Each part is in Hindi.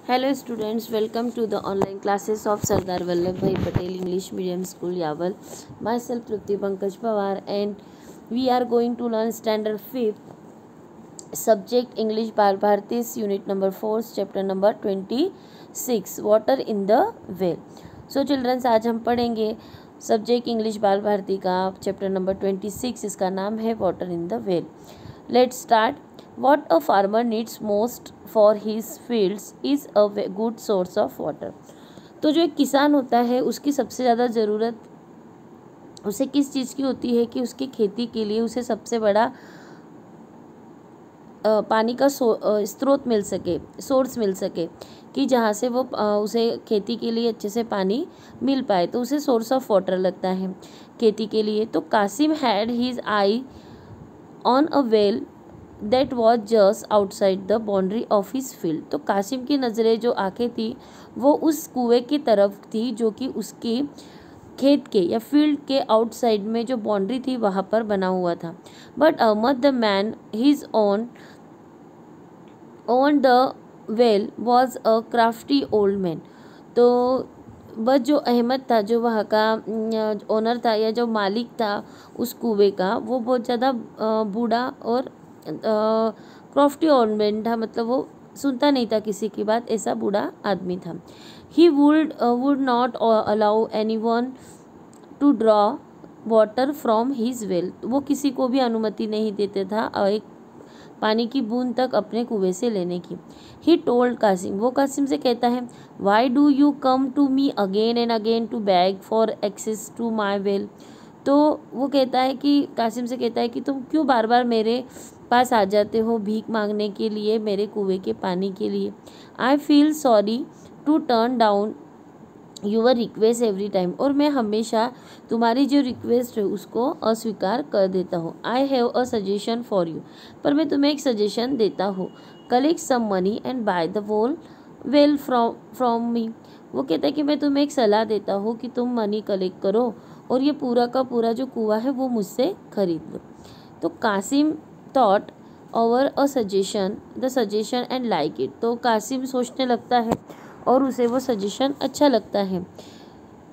Hello students, welcome to the online classes of Sardar Vallabhbhai Patel English Medium School Yaval. Myself Trupti Pankaj Pawar and we are going to learn standard 5th subject English Bal Bharati's unit number 4 chapter number 26 water in the well. So children आज हम पढ़ेंगे सब्जेक्ट इंग्लिश बाल भारती का चैप्टर नंबर 26. इसका नाम है water in the well. Let's start. What a farmer needs most for his fields is a good source of water. तो जो एक किसान होता है उसकी सबसे ज़्यादा ज़रूरत उसे किस चीज़ की होती है कि उसकी खेती के लिए उसे सबसे बड़ा पानी का स्रोत मिल सके, सोर्स मिल सके कि जहाँ से वो उसे खेती के लिए अच्छे से पानी मिल पाए, तो उसे सोर्स ऑफ वाटर लगता है खेती के लिए. तो Kasim had his eye on a well that was just outside the boundary of his field. तो कासिम की नज़रें जो आंखें थी वो उस कुएं की तरफ थी जो कि उसकी खेत के या फील्ड के आउटसाइड में जो बाउंड्री थी वहाँ पर बना हुआ था. But Ahmed the man his on the well was a crafty old man. तो बस जो अहमद था, जो वहाँ का ओनर था या जो मालिक था उस कुएं का, वो बहुत ज़्यादा बूढ़ा और क्रॉफ्टी ऑर्नमेंट था, मतलब वो सुनता नहीं था किसी की बात, ऐसा बूढ़ा आदमी था. He would not allow anyone to draw water from his well. वो किसी को भी अनुमति नहीं देते था एक पानी की बूंद तक अपने कुएं से लेने की. ही टोल्ड कासिम, वो कासिम से कहता है, why do you come to me again and again to beg for access to my well. तो वो कहता है कि कासिम से कहता है कि तुम क्यों बार बार मेरे पास आ जाते हो भीख मांगने के लिए मेरे कुएं के पानी के लिए. I feel sorry to turn down your request every time. और मैं हमेशा तुम्हारी जो रिक्वेस्ट है उसको अस्वीकार कर देता हूँ. I have a suggestion for you. पर मैं तुम्हें एक सजेशन देता हूँ. Collect some money and buy the well from me. वो कहता है कि मैं तुम्हें एक सलाह देता हूँ कि तुम मनी कलेक्ट करो और ये पूरा का पूरा जो कुआं है वो मुझसे खरीद लो. तो Kasim thought over the suggestion and like it. तो कासिम सोचने लगता है और उसे वो सजेशन अच्छा लगता है.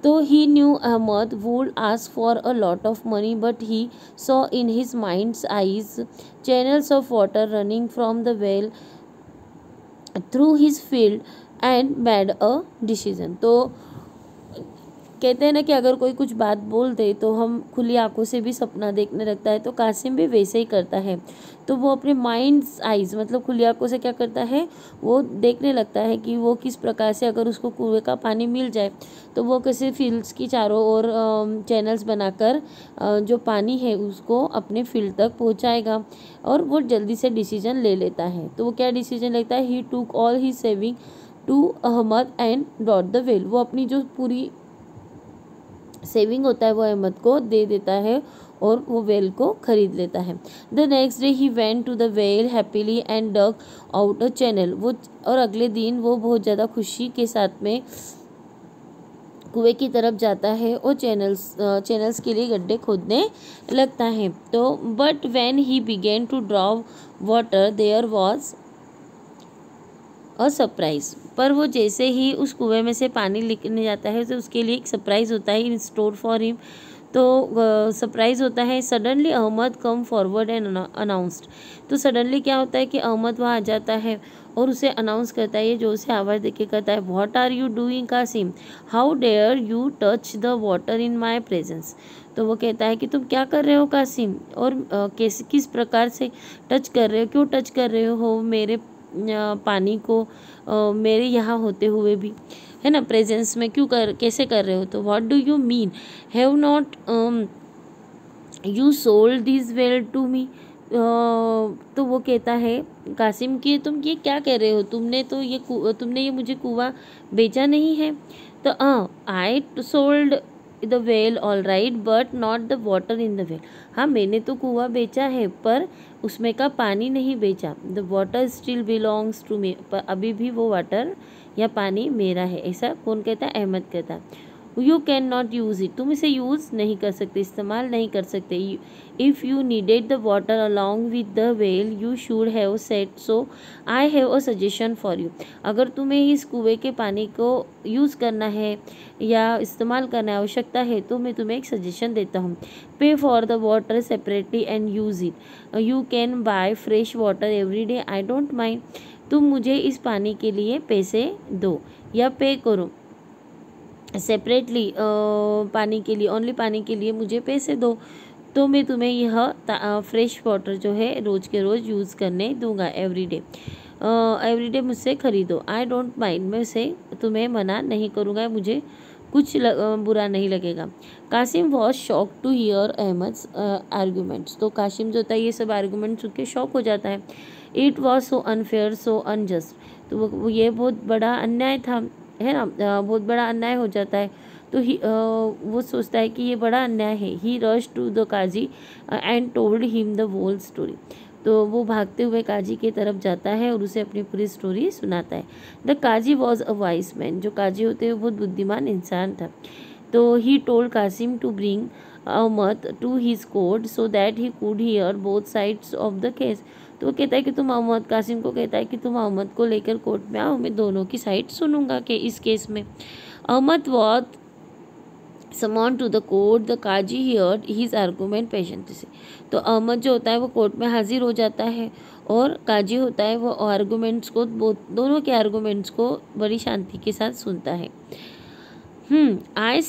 तो he knew Ahmad would ask for a lot of money but he saw in his mind's eyes channels of water running from the well through his field and made a decision. तो कहते हैं ना कि अगर कोई कुछ बात बोल दे तो हम खुली आंखों से भी सपना देखने लगता है. तो कासिम भी वैसे ही करता है. तो वो अपने माइंड्स आइज मतलब खुली आंखों से क्या करता है, वो देखने लगता है कि वो किस प्रकार से अगर उसको कुएं का पानी मिल जाए तो वो कैसे फील्ड्स की चारों ओर चैनल्स बनाकर जो पानी है उसको अपने फील्ड तक पहुंचाएगा. और वो जल्दी से डिसीजन ले लेता है. तो वो क्या डिसीजन लेता है, he took all he saving to Ahmed and brought the well. वो अपनी जो पूरी सेविंग होता है वो अहमद को दे देता है और वो वेल को खरीद लेता है. The next day he went to the well happily and dug out a channel. वो और अगले दिन वो बहुत ज़्यादा खुशी के साथ में कुएं की तरफ जाता है और चैनल्स के लिए गड्ढे खोदने लगता है. तो but when he began to draw water there was a surprise. पर वो जैसे ही उस कुएं में से पानी लेने जाता है तो उसके लिए एक सरप्राइज होता है इन स्टोर फॉर हिम. तो सरप्राइज होता है. Suddenly Ahmed come forward and announced. तो सडनली क्या होता है कि अहमद वहाँ आ जाता है और उसे अनाउंस करता है, ये जो उसे आवाज़ देके कहता है, what are you doing Kasim, how dare you touch the water in my presence. तो वो कहता है कि तुम क्या कर रहे हो कासिम, और किस प्रकार से टच कर रहे हो, क्यों टच कर रहे हो मेरे पानी को मेरे यहाँ होते हुए भी, है ना, प्रेजेंस में कैसे कर रहे हो. तो what do you mean, have not you sold this well to me. तो वो कहता है कासिम कि तुम ये क्या कह रहे हो, तुमने ये मुझे कुआं बेचा नहीं है. तो I sold the well all right but not the water in the well. हाँ, मैंने तो कुआं बेचा है पर उसमें का पानी नहीं बेचा. The water still belongs to me. पर अभी भी वो वाटर या पानी मेरा है. ऐसा कौन कहता है, अहमद कहता है. You can not use it, तुम इसे यूज़ नहीं कर सकते, इस्तेमाल नहीं कर सकते। If you needed the water along with the well you should have said so, I have a suggestion for you. अगर तुम्हें इस कुएं के पानी को यूज़ करना है या इस्तेमाल करना आवश्यकता है तो मैं तुम्हें एक सजेशन देता हूँ। पे for the water separately and use it, you can buy fresh water every day, I don't mind. तुम मुझे इस पानी के लिए पैसे दो या पे करो सेपरेटली, पानी के लिए, ओनली पानी के लिए मुझे पैसे दो, तो मैं तुम्हें यह फ्रेश वाटर जो है रोज़ के रोज़ यूज़ करने दूंगा एवरी डे मुझसे ख़रीदो। आई डोंट माइंड, मैं उसे तुम्हें मना नहीं करूँगा, मुझे कुछ बुरा नहीं लगेगा। Qasim was shock to hear Ahmad's arguments, तो कासिम जो होता है ये सब आर्गूमेंट सुन के शॉक हो जाता है। It was so unfair so unjust, तो वो ये बहुत बड़ा अन्याय था, है ना, बहुत बड़ा अन्याय हो जाता है। तो वो सोचता है कि ये बड़ा अन्याय है। He rush to the qazi and told him the whole story, तो वो भागते हुए काजी की तरफ जाता है और उसे अपनी पूरी स्टोरी सुनाता है। The qazi was a wise man, जो काजी होते हैं वो बहुत बुद्धिमान इंसान था। तो he told Kasim to bring Ahmed to his court so that he could hear both sides of the case, तो वो कहता है कि तुम अहमद, कासिम को कहता है कि तुम अहमद को लेकर कोर्ट में आओ, मैं दोनों की साइड सुनूंगा कि इस केस में। Ahmed was summon to the court, the qazi heard his argument patiently से, तो अहमद जो होता है वो कोर्ट में हाजिर हो जाता है और काजी होता है वो आर्गूमेंट्स को, दोनों के आर्गूमेंट्स को बड़ी शांति के साथ सुनता है। I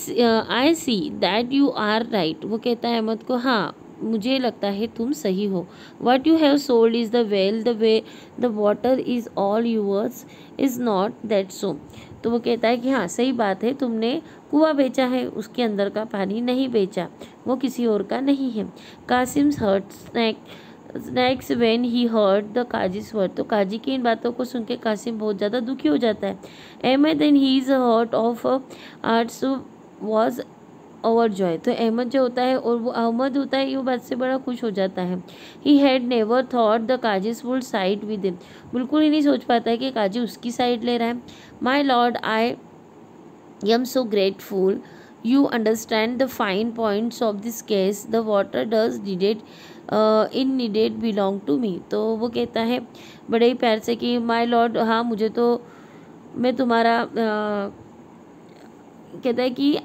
see that you are right, वो कहता है अहमद को, हाँ मुझे लगता है तुम सही हो। What you have sold is the well, the way the water is all yours, is not that so, तो वो कहता है कि हाँ सही बात है, तुमने कुआं बेचा है, उसके अंदर का पानी नहीं बेचा, वो किसी और का नहीं है। Qasim's heart sank when he heard the qazi's word, तो काजी की इन बातों को सुन के कासिम बहुत ज़्यादा दुखी हो जाता है। Ahmed and he is heart of arts was over joy, तो अहमद जो होता है और वो अहमद होता है, ये बात से बड़ा खुश हो जाता है। He had never thought the qazi's would side with him, बिल्कुल ही नहीं सोच पाता है कि काजी उसकी साइड ले रहा है। My lord I am so grateful you understand the fine points of this case, the water does needed in needed belong to me, तो वो कहता है बड़े ही प्यार से कि माय लॉर्ड, हाँ मुझे तो, मैं तुम्हारा कहता है कि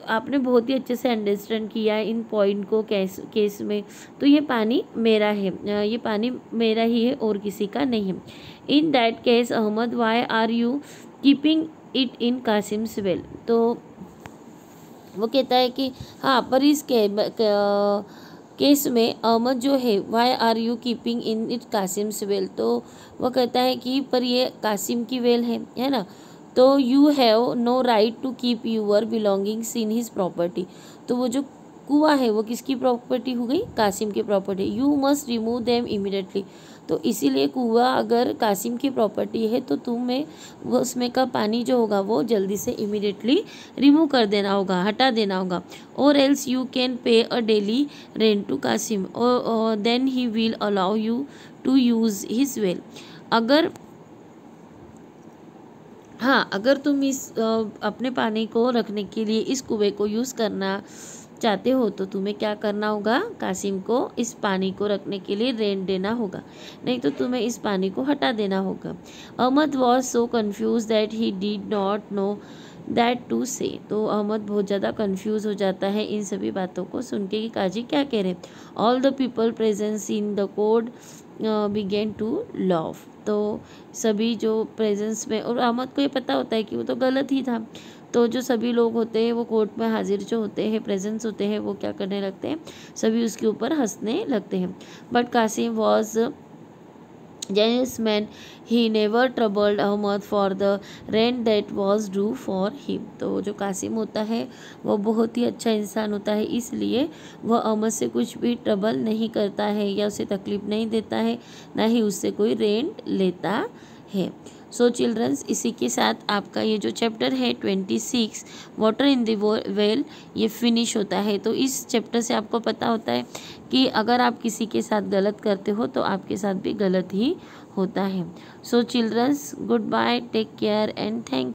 आपने बहुत ही अच्छे से अंडरस्टैंड किया इन पॉइंट को केस में, तो ये पानी मेरा है, ये पानी मेरा ही है और किसी का नहीं है। In that case Ahmad why are you keeping it in Qasim's well, तो वो कहता है कि हाँ पर इस केस में अहमद जो है why are you keeping in it Qasim's well, तो वो कहता है कि पर ये कासिम की वेल है ना, तो you have no right to keep your belongings in his property, तो वो जो कुआं है वो किसकी प्रॉपर्टी हो गई, कासिम की property. You must remove them immediately, तो इसीलिए कुआं अगर कासिम की प्रॉपर्टी है तो तुम्हें वो उसमें का पानी जो होगा वो जल्दी से इमीडिएटली रिमूव कर देना होगा, हटा देना होगा। और else you can pay a daily rent to Qasim और then he will allow you to use his well, अगर तुम इस अपने पानी को रखने के लिए इस कुएं को यूज़ करना चाहते हो तो तुम्हें क्या करना होगा, कासिम को इस पानी को रखने के लिए रेंट देना होगा, नहीं तो तुम्हें इस पानी को हटा देना होगा। Ahmed was so confuse that he did not know that to say, तो अहमद बहुत ज़्यादा कन्फ्यूज़ हो जाता है इन सभी बातों को सुन के कि काजी क्या कह रहे हैं। All the people presence in the court began to laugh, तो सभी जो प्रेजेंस में, और अहमद को ये पता होता है कि वो तो गलत ही था, तो जो सभी लोग होते हैं वो कोर्ट में हाजिर जो होते हैं, प्रेजेंस होते हैं, वो क्या करने लगते हैं, सभी उसके ऊपर हंसने लगते हैं। But Kasim was genuine man, he never troubled Ahmed for the rent that was due for him, तो जो कासिम होता है वो बहुत ही अच्छा इंसान होता है, इसलिए वह अहमद से कुछ भी ट्रबल नहीं करता है या उसे तकलीफ़ नहीं देता है, ना ही उससे कोई रेंट लेता है। सो चिल्ड्रंस, इसी के साथ आपका ये जो चैप्टर है 26 वाटर इन द वेल ये फिनिश होता है। तो इस चैप्टर से आपको पता होता है कि अगर आप किसी के साथ गलत करते हो तो आपके साथ भी गलत ही होता है। So childrens, goodbye, take care and thank